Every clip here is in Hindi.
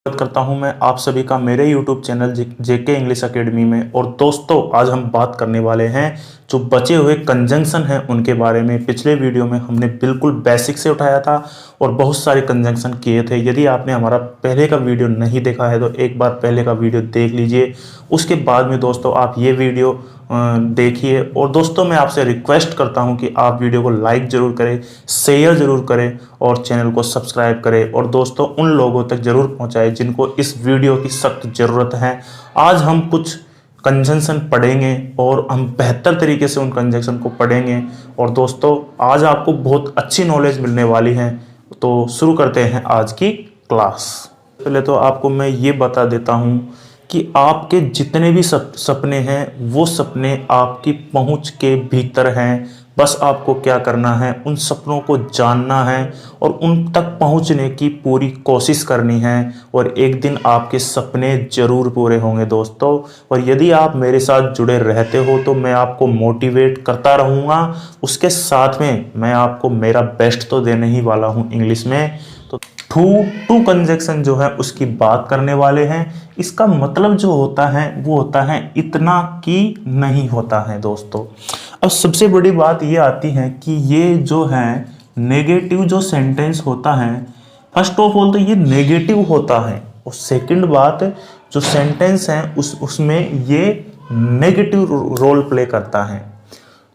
स्वागत करता हूं मैं आप सभी का मेरे YouTube चैनल जेके इंग्लिश एकेडमी में। और दोस्तों आज हम बात करने वाले हैं जो बचे हुए कंजंक्शन हैं उनके बारे में। पिछले वीडियो में हमने बिल्कुल बेसिक से उठाया था और बहुत सारे कंजंक्शन किए थे। यदि आपने हमारा पहले का वीडियो नहीं देखा है तो एक बार पहले का वीडियो देख लीजिए, उसके बाद में दोस्तों आप ये वीडियो देखिए। और दोस्तों मैं आपसे रिक्वेस्ट करता हूं कि आप वीडियो को लाइक ज़रूर करें, शेयर ज़रूर करें और चैनल को सब्सक्राइब करें। और दोस्तों उन लोगों तक ज़रूर पहुंचाएं जिनको इस वीडियो की सख्त ज़रूरत है। आज हम कुछ कंजंक्शन पढ़ेंगे और हम बेहतर तरीके से उन कंजंक्शन को पढ़ेंगे। और दोस्तों आज आपको बहुत अच्छी नॉलेज मिलने वाली है। तो शुरू करते हैं आज की क्लास। पहले तो आपको मैं ये बता देता हूँ कि आपके जितने भी सपने हैं वो सपने आपकी पहुंच के भीतर हैं। बस आपको क्या करना है, उन सपनों को जानना है और उन तक पहुंचने की पूरी कोशिश करनी है। और एक दिन आपके सपने ज़रूर पूरे होंगे दोस्तों। और यदि आप मेरे साथ जुड़े रहते हो तो मैं आपको मोटिवेट करता रहूँगा, उसके साथ में मैं आपको मेरा बेस्ट तो देने ही वाला हूँ इंग्लिश में। तो टू कंजंक्शन जो है उसकी बात करने वाले हैं। इसका मतलब जो होता है वो होता है इतना कि नहीं होता है दोस्तों। अब सबसे बड़ी बात ये आती है कि ये जो है नेगेटिव जो सेंटेंस होता है, फर्स्ट ऑफ ऑल तो ये नेगेटिव होता है। और सेकंड बात, जो सेंटेंस है उसमें ये नेगेटिव रोल प्ले करता है।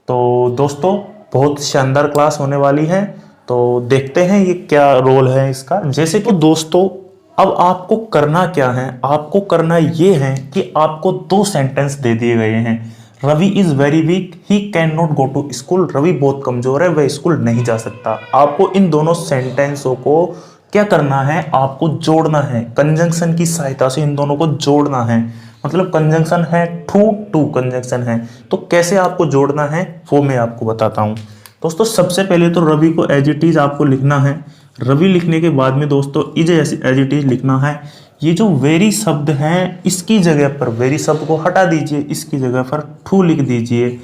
तो दोस्तों बहुत शानदार क्लास होने वाली है, तो देखते हैं ये क्या रोल है इसका। जैसे कि दोस्तों अब आपको करना क्या है, आपको करना ये है कि आपको दो सेंटेंस दे दिए गए हैं। Ravi is very weak, he can not go to school. Ravi बहुत कमजोर है, वह स्कूल नहीं जा सकता। आपको इन दोनों सेंटेंसों को क्या करना है, आपको जोड़ना है। कंजंक्शन की सहायता से इन दोनों को जोड़ना है। मतलब कंजंक्शन है टू कंजंक्शन है, तो कैसे आपको जोड़ना है वो मैं आपको बताता हूँ। दोस्तों सबसे पहले तो रवि को एज इट इज आपको लिखना है। रवि लिखने के बाद में दोस्तों इज एज इट इज लिखना है। ये जो वेरी शब्द हैं इसकी जगह पर वेरी शब्द को हटा दीजिए, इसकी जगह पर टू लिख दीजिए,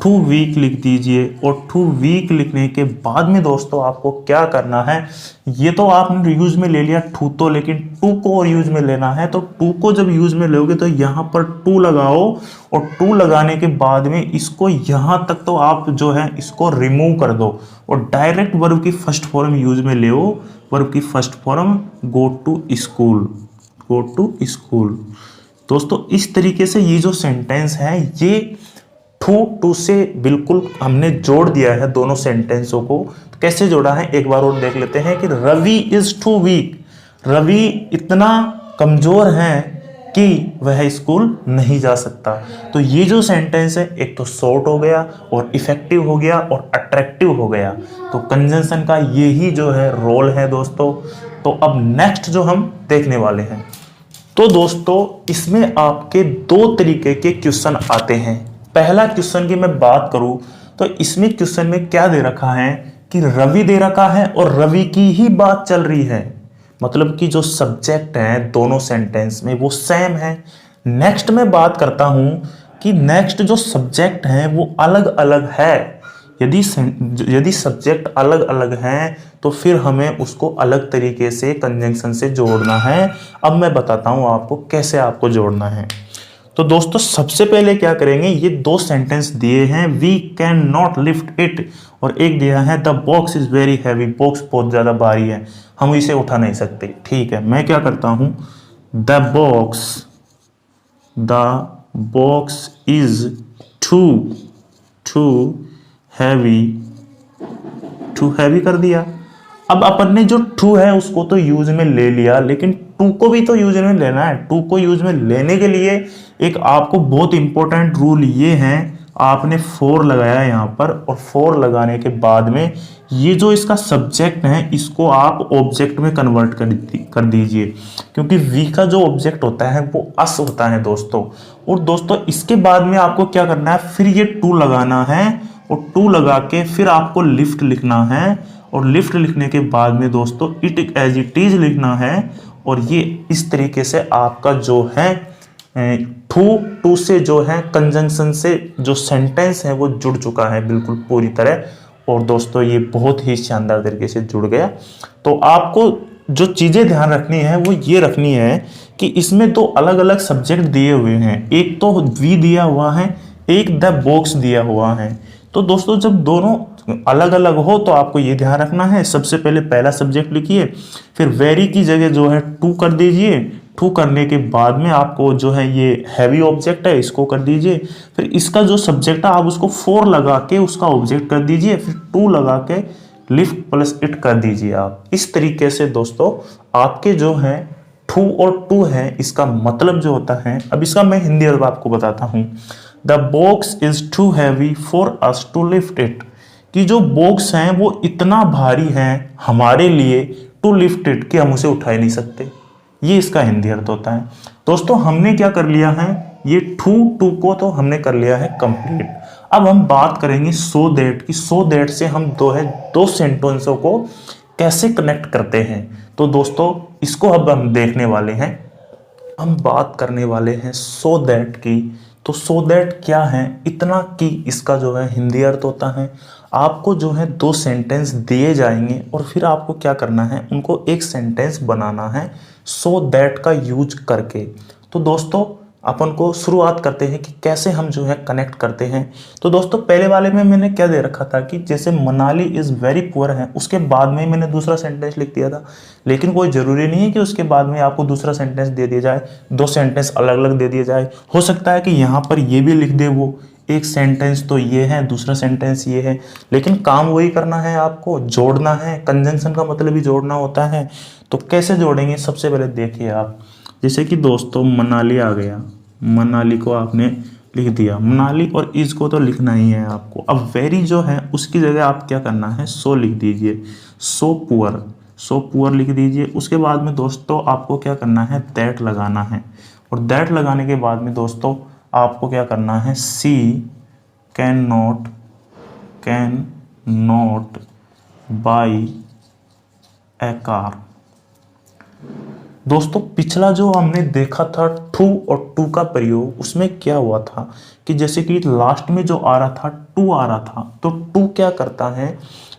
टू वीक लिख दीजिए। और टू वीक लिखने के बाद में दोस्तों आपको क्या करना है, ये तो आपने यूज में ले लिया टू तो, लेकिन टू को और यूज में लेना है। तो टू को जब यूज में लोगे तो यहाँ पर टू लगाओ और टू लगाने के बाद में इसको यहाँ तक तो आप जो है इसको रिमूव कर दो और डायरेक्ट वर्ब की फर्स्ट फॉर्म यूज में ले। वर्ब की first form go to school, go to school. दोस्तों इस तरीके से ये जो सेंटेंस है ये टू से बिल्कुल हमने जोड़ दिया है दोनों सेंटेंसों को। तो कैसे जोड़ा है एक बार और देख लेते हैं कि Ravi is too weak, Ravi इतना कमजोर है कि वह स्कूल नहीं जा सकता। तो ये जो सेंटेंस है एक तो शॉर्ट हो गया और इफेक्टिव हो गया और अट्रैक्टिव हो गया। तो कंजंक्शन का यही जो है रोल है दोस्तों। तो अब नेक्स्ट जो हम देखने वाले हैं, तो दोस्तों इसमें आपके दो तरीके के क्वेश्चन आते हैं। पहला क्वेश्चन की मैं बात करूं तो इसमें क्वेश्चन में क्या दे रखा है कि रवि दे रखा है और रवि की ही बात चल रही है। मतलब कि जो सब्जेक्ट है दोनों सेंटेंस में वो सेम है। नेक्स्ट मैं बात करता हूं कि नेक्स्ट जो सब्जेक्ट है वो अलग अलग है। यदि सब्जेक्ट अलग अलग हैं तो फिर हमें उसको अलग तरीके से कंजंक्शन से जोड़ना है। अब मैं बताता हूं आपको कैसे आपको जोड़ना है। तो दोस्तों सबसे पहले क्या करेंगे, ये दो सेंटेंस दिए हैं, we can not lift it, और एक दिया है the box is very heavy, box बहुत ज़्यादा भारी है, हम इसे उठा नहीं सकते। ठीक है, मैं क्या करता हूँ, the box is too heavy कर दिया। अब अपन ने जो टू है उसको तो यूज में ले लिया, लेकिन टू को भी तो यूज में लेना है। टू को यूज में लेने के लिए एक आपको बहुत इंपॉर्टेंट रूल ये है, आपने फोर लगाया यहाँ पर, और फोर लगाने के बाद में ये जो इसका सब्जेक्ट है इसको आप ऑब्जेक्ट में कन्वर्ट कर दीजिए, क्योंकि वी का जो ऑब्जेक्ट होता है वो अस होता है दोस्तों। और दोस्तों इसके बाद में आपको क्या करना है, फिर ये टू लगाना है और टू लगा के फिर आपको लिफ्ट लिखना है। और लिफ्ट लिखने के बाद में दोस्तों इट एज इट इज लिखना है। और ये इस तरीके से आपका जो है टू से जो है कंजंक्शन से जो सेंटेंस है वो जुड़ चुका है बिल्कुल पूरी तरह। और दोस्तों ये बहुत ही शानदार तरीके से जुड़ गया। तो आपको जो चीज़ें ध्यान रखनी है वो ये रखनी है कि इसमें तो अलग अलग सब्जेक्ट दिए हुए हैं, एक तो वी दिया हुआ है, एक द बॉक्स दिया हुआ है। तो दोस्तों जब दोनों अलग अलग हो तो आपको ये ध्यान रखना है, सबसे पहले पहला सब्जेक्ट लिखिए, फिर वेरी की जगह जो है टू कर दीजिए, टू करने के बाद में आपको जो है ये हैवी ऑब्जेक्ट है इसको कर दीजिए, फिर इसका जो सब्जेक्ट है आप उसको फोर लगा के उसका ऑब्जेक्ट कर दीजिए, फिर टू लगा के लिफ्ट प्लस इट कर दीजिए आप। इस तरीके से दोस्तों आपके जो है टू और टू है इसका मतलब जो होता है, अब इसका मैं हिंदी अर्थ आपको बताता हूं। The box is too heavy for us to lift it, कि जो बॉक्स है वो इतना भारी है हमारे लिए टू लिफ्ट इट, कि हम उसे उठा ही नहीं सकते। ये इसका हिंदी अर्थ होता है। दोस्तों हमने क्या कर लिया है, ये टू को तो हमने कर लिया है कंप्लीट। अब हम बात करेंगे सो दैट की, सो दैट से हम दो सेंटेंसों को कैसे कनेक्ट करते हैं। तो दोस्तों इसको अब हम देखने वाले हैं, हम बात करने वाले हैं सो दैट की। तो सो दैट क्या है, इतना कि इसका जो है हिंदी अर्थ होता है, आपको जो है दो सेंटेंस दिए जाएंगे और फिर आपको क्या करना है, उनको एक सेंटेंस बनाना है सो दैट का यूज करके। तो दोस्तों अपन को शुरुआत करते हैं कि कैसे हम जो है कनेक्ट करते हैं। तो दोस्तों पहले वाले में मैंने क्या दे रखा था कि जैसे मनाली इज़ वेरी पुअर है, उसके बाद में मैंने दूसरा सेंटेंस लिख दिया था, लेकिन कोई ज़रूरी नहीं है कि उसके बाद में आपको दूसरा सेंटेंस दे दिया जाए, दो सेंटेंस अलग अलग दे दिए जाए। हो सकता है कि यहाँ पर ये भी लिख दे वो, एक सेंटेंस तो ये है, दूसरा सेंटेंस ये है, लेकिन काम वही करना है, आपको जोड़ना है। कंजंक्शन का मतलब ही जोड़ना होता है। तो कैसे जोड़ेंगे, सबसे पहले देखिए आप, जैसे कि दोस्तों मनाली आ गया, मनाली को आपने लिख दिया, मनाली और इज को तो लिखना ही है आपको। अब वेरी जो है उसकी जगह आप क्या करना है, सो लिख दीजिए, सो पुअर, सो पुअर लिख दीजिए। उसके बाद में दोस्तों आपको क्या करना है, दैट लगाना है, और दैट लगाने के बाद में दोस्तों आपको क्या करना है, she can not buy a car. दोस्तों पिछला जो हमने देखा था टू और टू का प्रयोग, उसमें क्या हुआ था कि जैसे कि लास्ट में जो आ रहा था टू आ रहा था, तो टू क्या करता है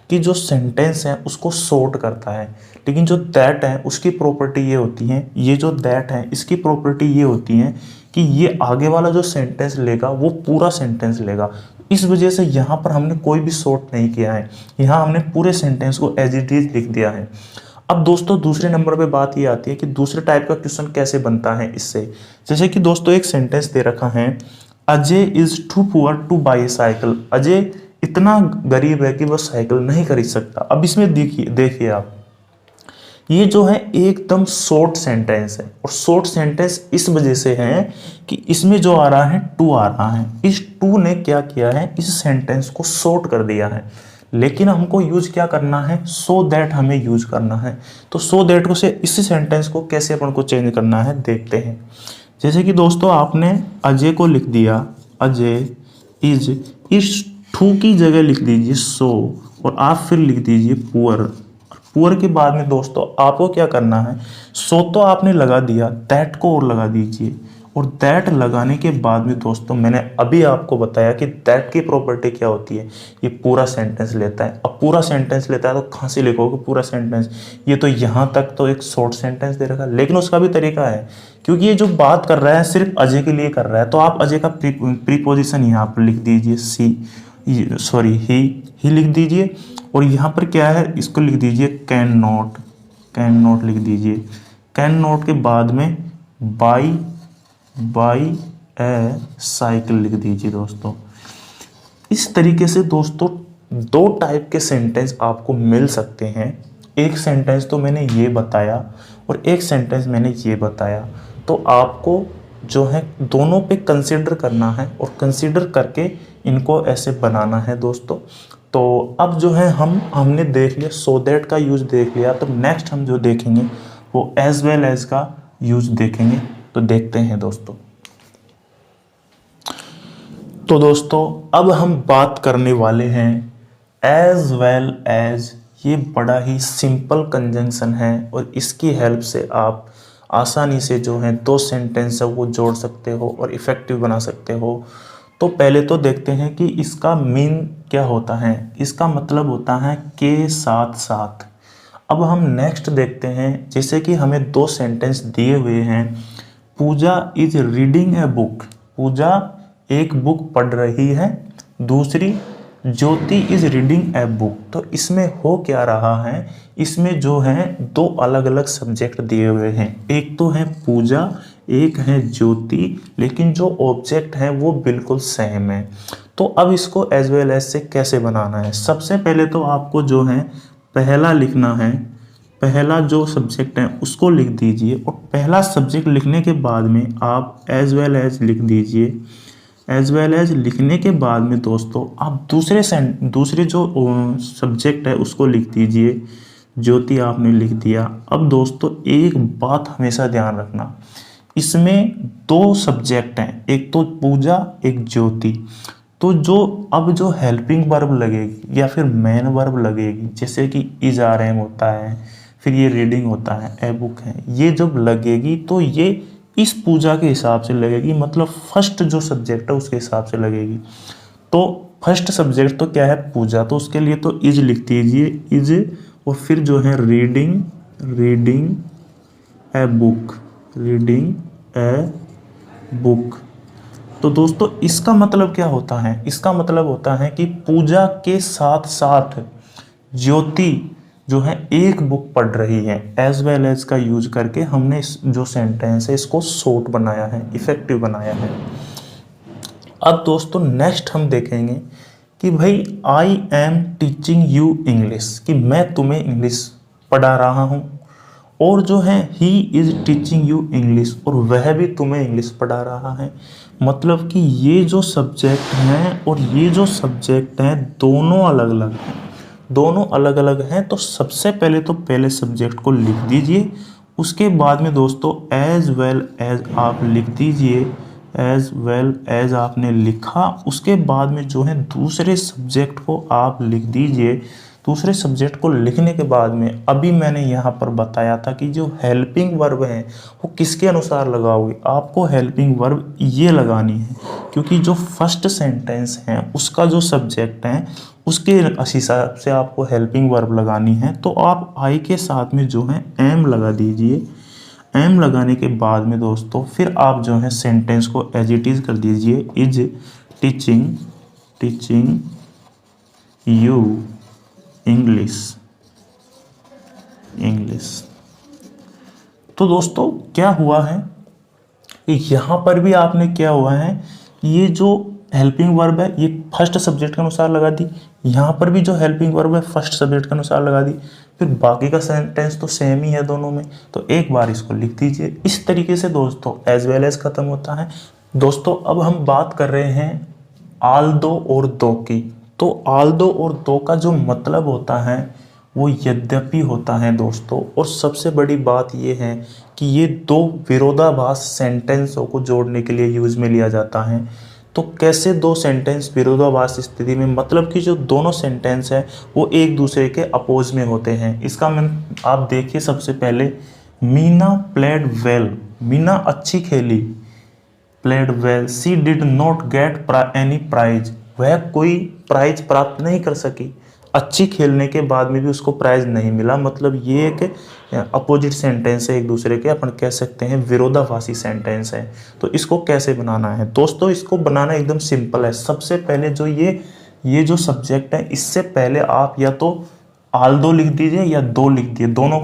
कि जो सेंटेंस है उसको शॉर्ट करता है, लेकिन जो दैट है उसकी प्रॉपर्टी ये होती है, ये जो दैट है इसकी प्रॉपर्टी ये होती है कि ये आगे वाला जो सेंटेंस लेगा वो पूरा सेंटेंस लेगा। इस वजह से यहाँ पर हमने कोई भी शॉर्ट नहीं किया है, यहाँ हमने पूरे सेंटेंस को एज इट इज लिख दिया है। अब दोस्तों दूसरे नंबर पे बात ये आती है कि दूसरे टाइप का क्वेश्चन कैसे बनता है इससे। जैसे कि दोस्तों एक सेंटेंस दे रखा है, Ajay is too poor to buy a cycle, Ajay इतना गरीब है कि वह साइकिल नहीं खरीद सकता। अब इसमें देखिए आप, ये जो है एकदम शॉर्ट सेंटेंस है, और शॉर्ट सेंटेंस इस वजह से है कि इसमें जो आ रहा है टू आ रहा है, इस टू ने क्या किया है, इस सेंटेंस को शॉर्ट कर दिया है। लेकिन हमको यूज क्या करना है, सो दैट हमें यूज करना है। तो सो दैट को से इस सेंटेंस को कैसे अपन को चेंज करना है देखते हैं। जैसे कि दोस्तों आपने अजय को लिख दिया, अजय इज, इस टू की जगह लिख दीजिए सो, और आप फिर लिख दीजिए पुअर। पुअर के बाद में दोस्तों आपको क्या करना है, सो तो आपने लगा दिया, दैट को और लगा दीजिए, और दैट लगाने के बाद में दोस्तों मैंने अभी आपको बताया कि दैट की प्रॉपर्टी क्या होती है, ये पूरा सेंटेंस लेता है। अब पूरा सेंटेंस लेता है तो कहाँ से लिखोगे पूरा सेंटेंस, ये तो यहाँ तक तो एक शॉर्ट सेंटेंस दे रखा है, लेकिन उसका भी तरीका है, क्योंकि ये जो बात कर रहा है सिर्फ अजय के लिए कर रहा है, तो आप अजय का प्रीपोजिशन यहाँ पर लिख दीजिए, ही लिख दीजिए, और यहाँ पर क्या है इसको लिख दीजिए कैन नॉट लिख दीजिए। कैन नॉट के बाद में बाई ए साइकिल लिख दीजिए दोस्तों। इस तरीके से दोस्तों दो टाइप के सेंटेंस आपको मिल सकते हैं। एक सेंटेंस तो मैंने ये बताया और एक सेंटेंस मैंने ये बताया, तो आपको जो है दोनों पे कंसीडर करना है और कंसीडर करके इनको ऐसे बनाना है दोस्तों। तो अब जो है हमने देख लिया सो दैट का यूज देख लिया, तो नेक्स्ट हम जो देखेंगे वो एज वेल एज का यूज देखेंगे। तो देखते हैं दोस्तों। तो दोस्तों अब हम बात करने वाले हैं एज वेल एज। ये बड़ा ही सिंपल कंजंक्शन है और इसकी हेल्प से आप आसानी से जो है दो सेंटेंस है वो जोड़ सकते हो और इफेक्टिव बना सकते हो। तो पहले तो देखते हैं कि इसका मीन क्या होता है। इसका मतलब होता है के साथ साथ। अब हम नेक्स्ट देखते हैं, जैसे कि हमें दो सेंटेंस दिए हुए हैं। पूजा इज रीडिंग ए बुक, पूजा एक बुक पढ़ रही है। दूसरी, ज्योति इज रीडिंग ए बुक। तो इसमें हो क्या रहा है, इसमें जो है दो अलग अलग सब्जेक्ट दिए हुए हैं। एक तो है पूजा, एक है ज्योति, लेकिन जो ऑब्जेक्ट है वो बिल्कुल सेम है। तो अब इसको एज वेल एज से कैसे बनाना है, सबसे पहले तो आपको जो है पहला लिखना है, पहला जो सब्जेक्ट है उसको लिख दीजिए, और पहला सब्जेक्ट लिखने के बाद में आप एज वेल एज लिख दीजिए। एज वेल एज लिखने के बाद में दोस्तों आप दूसरे जो सब्जेक्ट है उसको लिख दीजिए। ज्योति आपने लिख दिया। अब दोस्तों एक बात हमेशा ध्यान रखना, इसमें दो सब्जेक्ट हैं, एक तो पूजा, एक ज्योति। तो अब जो हेल्पिंग वर्ब लगेगी या फिर मेन वर्ब लगेगी, जैसे कि इज आर एम होता है, फिर ये रीडिंग होता है, ए बुक है, ये जब लगेगी तो ये इस पूजा के हिसाब से लगेगी, मतलब फर्स्ट जो सब्जेक्ट है उसके हिसाब से लगेगी। तो फर्स्ट सब्जेक्ट तो क्या है, पूजा, तो उसके लिए तो इज लिख दीजिए, इज, और फिर जो है reading, reading a book, reading a book. तो दोस्तों इसका मतलब क्या होता है, इसका मतलब होता है कि पूजा के साथ साथ ज्योति जो है एक बुक पढ़ रही है। एज वेल एज का यूज करके हमने जो सेंटेंस है इसको शॉर्ट बनाया है, इफेक्टिव बनाया है। अब दोस्तों नेक्स्ट हम देखेंगे कि भाई I am teaching you English, कि मैं तुम्हें इंग्लिश पढ़ा रहा हूँ, और जो है he is teaching you English, और वह भी तुम्हें इंग्लिश पढ़ा रहा है। मतलब कि ये जो सब्जेक्ट हैं और ये जो सब्जेक्ट हैं दोनों अलग अलग हैं, दोनों अलग अलग हैं। तो सबसे पहले तो पहले सब्जेक्ट को लिख दीजिए, उसके बाद में दोस्तों एज वेल एज आप लिख दीजिए। एज वेल एज आपने लिखा, उसके बाद में जो है दूसरे सब्जेक्ट को आप लिख दीजिए। दूसरे सब्जेक्ट को लिखने के बाद में अभी मैंने यहाँ पर बताया था कि जो हेल्पिंग वर्ब है वो किसके अनुसार लगाओगे, आपको हेल्पिंग वर्ब ये लगानी है, क्योंकि जो फर्स्ट सेंटेंस है उसका जो सब्जेक्ट है उसके हिसाब से आपको हेल्पिंग वर्ब लगानी है। तो आप आई के साथ में जो है एम लगा दीजिए। एम लगाने के बाद में दोस्तों फिर आप जो है सेंटेंस को एज इट इज कर दीजिए, इज टीचिंग यू इंग्लिश। तो दोस्तों क्या हुआ है कि यहाँ पर भी आपने क्या हुआ है, ये जो हेल्पिंग वर्ब है ये फर्स्ट सब्जेक्ट के अनुसार लगा दी, यहाँ पर भी जो हेल्पिंग वर्ब है फर्स्ट सब्जेक्ट के अनुसार लगा दी, फिर बाकी का सेंटेंस तो सेम ही है दोनों में, तो एक बार इसको लिख दीजिए। इस तरीके से दोस्तों एज वेल एज खत्म होता है। दोस्तों अब हम बात कर रहे हैं आल दो और दो की। तो आल दो और दो का जो मतलब होता है वो यद्यपि होता है दोस्तों, और सबसे बड़ी बात ये है कि ये दो विरोधाभास सेंटेंसों को जोड़ने के लिए यूज में लिया जाता है। तो कैसे दो सेंटेंस विरोधाभास स्थिति में, मतलब कि जो दोनों सेंटेंस है वो एक दूसरे के अपोज में होते हैं। इसका आप देखिए, सबसे पहले मीना प्लेड वेल, मीना अच्छी खेली, played well, she did not get any prize, वह कोई प्राइज प्राप्त नहीं कर सकी। अच्छी खेलने के बाद में भी उसको प्राइज नहीं मिला, मतलब ये एक अपोजिट सेंटेंस है एक दूसरे के, अपन कह सकते हैं विरोधाभासी सेंटेंस है। तो इसको कैसे बनाना है दोस्तों, इसको बनाना एकदम सिंपल है। सबसे पहले जो ये जो सब्जेक्ट है इससे पहले आप या तो आल दो लिख दीजिए या दो लिख दिए, दोनों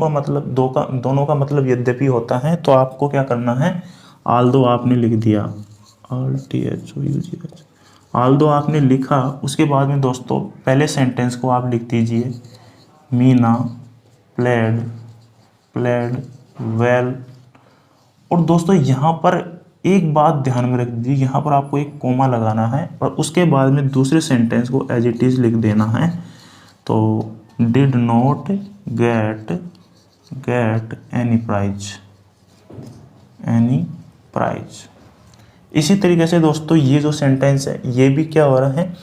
का मतलब यद्यपि होता है। तो आपको क्या करना है, आल दो आपने लिख दिया, RTHOUGH, आल दो आपने लिखा, उसके बाद में दोस्तों पहले सेंटेंस को आप लिख दीजिए, मीना प्लेड वेल। और दोस्तों यहाँ पर एक बात ध्यान में रख दीजिए, यहाँ पर आपको एक कोमा लगाना है और उसके बाद में दूसरे सेंटेंस को एज इट इज लिख देना है। तो did not get any prize. इसी तरीके से दोस्तों ये जो सेंटेंस है ये भी क्या हो रहा है,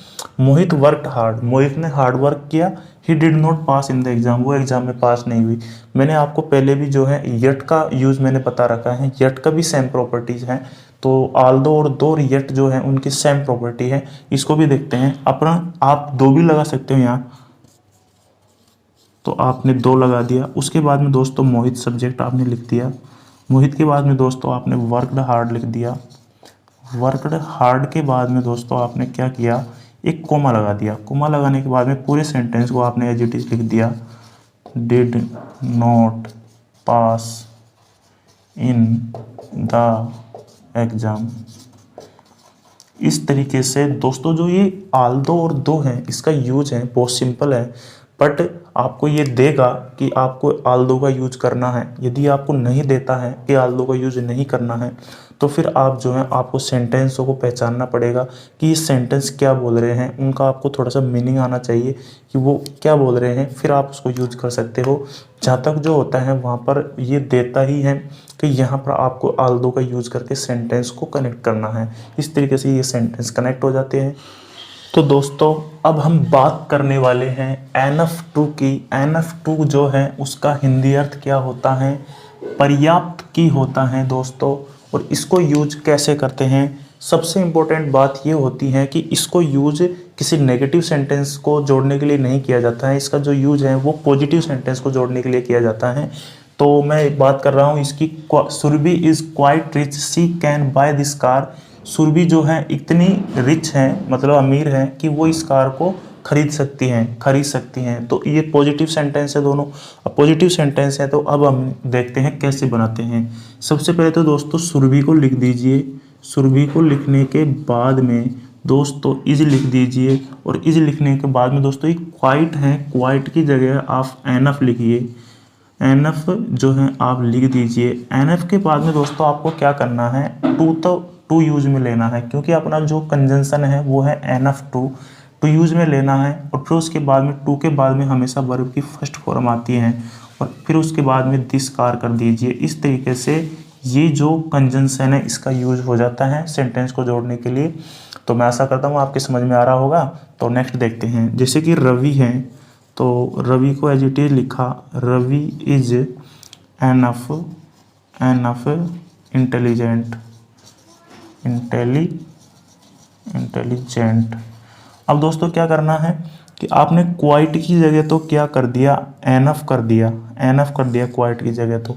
मोहित वर्कड हार्ड, मोहित ने हार्ड वर्क किया, he did not pass in the exam, वो एग्जाम में पास नहीं हुई। मैंने आपको पहले भी जो है यट का यूज़ मैंने बता रखा है, यट का भी सेम प्रॉपर्टीज़ हैं। तो आल दो और दो और यट जो है उनकी सेम प्रॉपर्टी है, इसको भी देखते हैं। अपना आप दो भी लगा सकते हो यहाँ, तो आपने 2 लगा दिया। उसके बाद में दोस्तों मोहित सब्जेक्ट आपने लिख दिया। मोहित के बाद में दोस्तों आपने वर्कड हार्ड लिख दिया। वर्कड हार्ड के बाद में दोस्तों आपने क्या किया, एक कोमा लगा दिया। कोमा लगाने के बाद में पूरे सेंटेंस को आपने एज इट इज लिख दिया, did not pass in the exam. इस तरीके से दोस्तों जो ये आल्दो और दो हैं, इसका यूज है बहुत सिंपल है, बट आपको ये देगा कि आपको आल्दो का यूज करना है। यदि आपको नहीं देता है कि आल्दो का यूज नहीं करना है, तो फिर आप जो है आपको सेंटेंसों को पहचानना पड़ेगा कि ये सेंटेंस क्या बोल रहे हैं, उनका आपको थोड़ा सा मीनिंग आना चाहिए कि वो क्या बोल रहे हैं, फिर आप उसको यूज कर सकते हो। जहाँ तक जो होता है वहाँ पर ये देता ही है कि यहाँ पर आपको आल्दो का यूज करके सेंटेंस को कनेक्ट करना है। इस तरीके से ये सेंटेंस कनेक्ट हो जाते हैं। तो दोस्तों अब हम बात करने वाले हैं NF2 की। NF2 जो है उसका हिंदी अर्थ क्या होता है, पर्याप्त की होता है दोस्तों। और इसको यूज कैसे करते हैं, सबसे इम्पोर्टेंट बात ये होती है कि इसको यूज किसी नेगेटिव सेंटेंस को जोड़ने के लिए नहीं किया जाता है। इसका जो यूज है वो पॉजिटिव सेंटेंस को जोड़ने के लिए किया जाता है। तो मैं बात कर रहा हूँ इसकी, Surabhi is quite rich she can buy this car. Surabhi जो है इतनी रिच है, मतलब अमीर है, कि वो इस कार को खरीद सकती हैं। तो ये पॉजिटिव सेंटेंस है दोनों। अब पॉजिटिव सेंटेंस है तो अब हम देखते हैं कैसे बनाते हैं। सबसे पहले तो दोस्तों सुरभि को लिख दीजिए। सुरभि को लिखने के बाद में दोस्तों इज लिख दीजिए। और इज लिखने के बाद में दोस्तों एक क्वाइट है, क्वाइट की जगह आप एनफ लिखिए। एनफ जो है आप लिख दीजिए। एनफ के बाद में दोस्तों आपको क्या करना है, टू यूज में लेना है, क्योंकि अपना जो कंजंक्शन है वो है NF2, टू यूज में लेना है। और फिर उसके बाद में टू के बाद में हमेशा वर्ब की फर्स्ट फॉर्म आती है, और फिर उसके बाद में दिस कार कर दीजिए। इस तरीके से ये जो कंजंक्शन है इसका यूज हो जाता है सेंटेंस को जोड़ने के लिए। तो मैं आशा करता हूँ आपके समझ में आ रहा होगा। तो नेक्स्ट देखते हैं, जैसे कि रवि है, तो रवि को एज इट इज लिखा, रवि इज एनफ इंटेलिजेंट। अब दोस्तों क्या करना है कि आपने क्वाइट की जगह तो क्या कर दिया, एनफ कर दिया क्वाइट की जगह। तो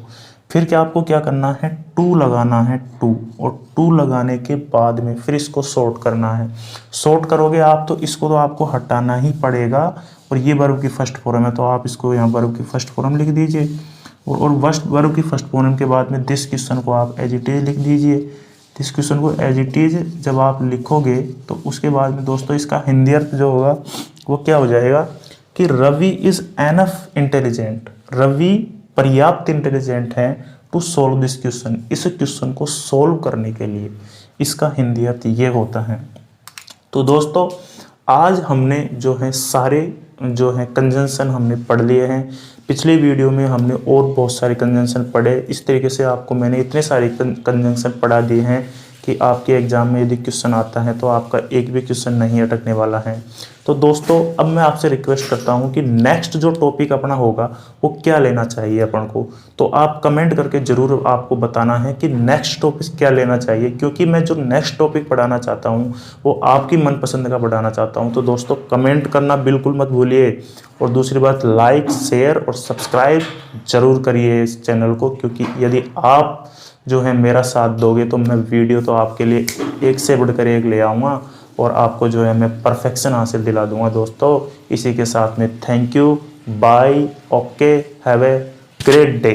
फिर क्या आपको क्या करना है, टू लगाना है, टू। और टू लगाने के बाद में फिर इसको सॉर्ट करना है। सॉर्ट करोगे आप तो इसको तो आपको हटाना ही पड़ेगा, और ये वर्ब की फर्स्ट फॉर्म है तो आप इसको यहाँ वर्ब की फर्स्ट फॉर्म लिख दीजिए। और वर्ब की फर्स्ट फॉर्म के बाद में दिस क्वेश्चन को आप एज इट इज लिख दीजिए। दिस क्वेश्चन को एज इट इज जब आप लिखोगे तो उसके बाद में दोस्तों इसका हिंदी अर्थ जो होगा वो क्या हो जाएगा कि Ravi is enough intelligent. Ravi पर्याप्त इंटेलिजेंट है टू सोल्व दिस क्वेश्चन, इस क्वेश्चन को सोल्व करने के लिए। इसका हिंदी अर्थ ये होता है। तो दोस्तों आज हमने जो है सारे जो है कंजंक्शन हमने पढ़ लिए हैं। पिछले वीडियो में हमने और बहुत सारे कंजंक्शन पढ़े। इस तरीके से आपको मैंने इतने सारे कंजंक्शन पढ़ा दिए हैं कि आपके एग्जाम में यदि क्वेश्चन आता है तो आपका एक भी क्वेश्चन नहीं अटकने वाला है। तो दोस्तों अब मैं आपसे रिक्वेस्ट करता हूं कि नेक्स्ट जो टॉपिक अपना होगा वो क्या लेना चाहिए अपन को। तो आप कमेंट करके ज़रूर आपको बताना है कि नेक्स्ट टॉपिक क्या लेना चाहिए, क्योंकि मैं जो नेक्स्ट टॉपिक पढ़ाना चाहता हूँ वो आपकी मनपसंद का पढ़ाना चाहता हूँ। तो दोस्तों कमेंट करना बिल्कुल मत भूलिए। और दूसरी बात, लाइक शेयर और सब्सक्राइब जरूर करिए इस चैनल को, क्योंकि यदि आप जो है मेरा साथ दोगे तो मैं वीडियो तो आपके लिए एक से बढ़कर एक ले आऊँगा, और आपको जो है मैं परफेक्शन हासिल दिला दूंगा। दोस्तों इसी के साथ में thank you, bye, okay, have a great day.